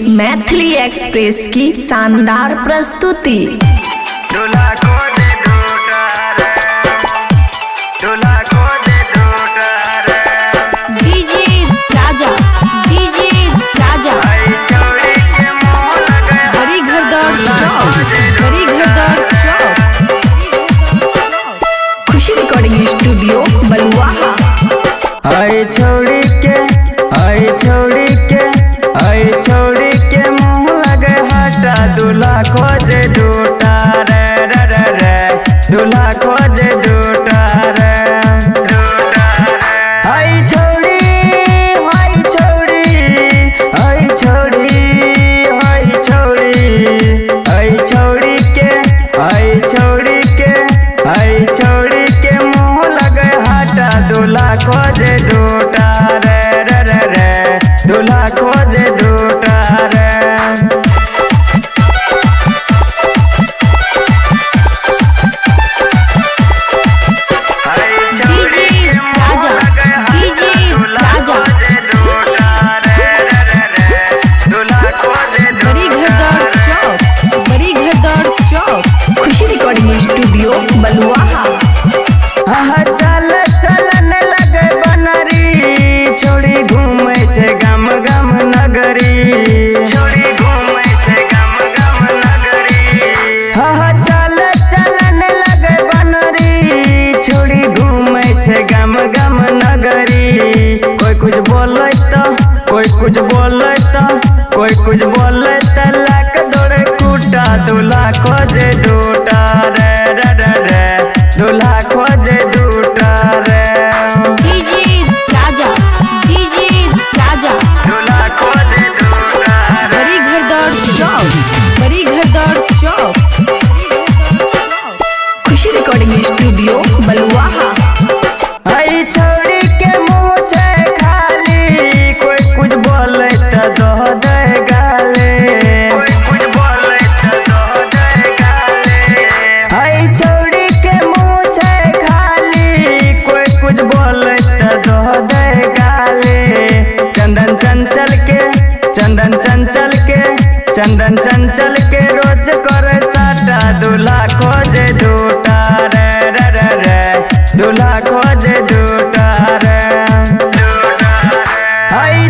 Maithili express की शानदार प्रस्तुति। डीजे राजा बड़ी घरदौड़ चौक खुशी रिकॉर्डिंग स्टूडियो बलुआहा। आई छोड़ी के मुँह लगे हटा दूल्हा खोजे दूटा रे दूल्हा खोजे दूटा रे। आई छोड़ी के मुँह लगे हटा दूल्हा खोजे दूटा रे दूल्हा खोजे दूटा रे। बड़ी घरदौड़ चौक खुशी रिकॉर्डिंग स्टूडियो बलुआहा। चलन लगे बनरी छोड़ी घूमे छे गम नगरी छोड़ी घूमे छे गम नगरी। चलन लगे बनरी छोड़ी घूमे छे गम नगरी। कोई कुछ बोले तो लाक दौड़े कूटा दूल्हा खोजे दूटा रे दूल्हा खोजे दूटा रे। डीजे राजा दूल्हा खोजे दूटा रे। बड़ी घरदौड़ चौक खुशी रिकॉर्डिंग स्टूडियो बलुआहा। आई छोड़ी के मुँह छे खाली कोई कुछ बोले तो दो दे गाले आई छोड़ी के मुँह छे खाली कोई कुछ बोले तो दो दे गाले। चंदन चंचल के रोज करे साटा दूल्हा खोजे दूटा रे दूल्हा खोजे दूटा रे। आई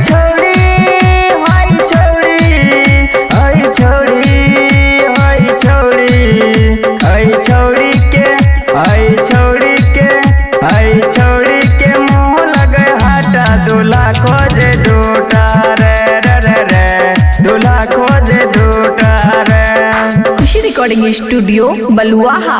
छोड़ी के मुँह लगे हटा दूल्हा खोजे दूटा रे दूल्हा खोजे दूटा रे। खुशी रिकॉर्डिंग स्टूडियो बलुआहा।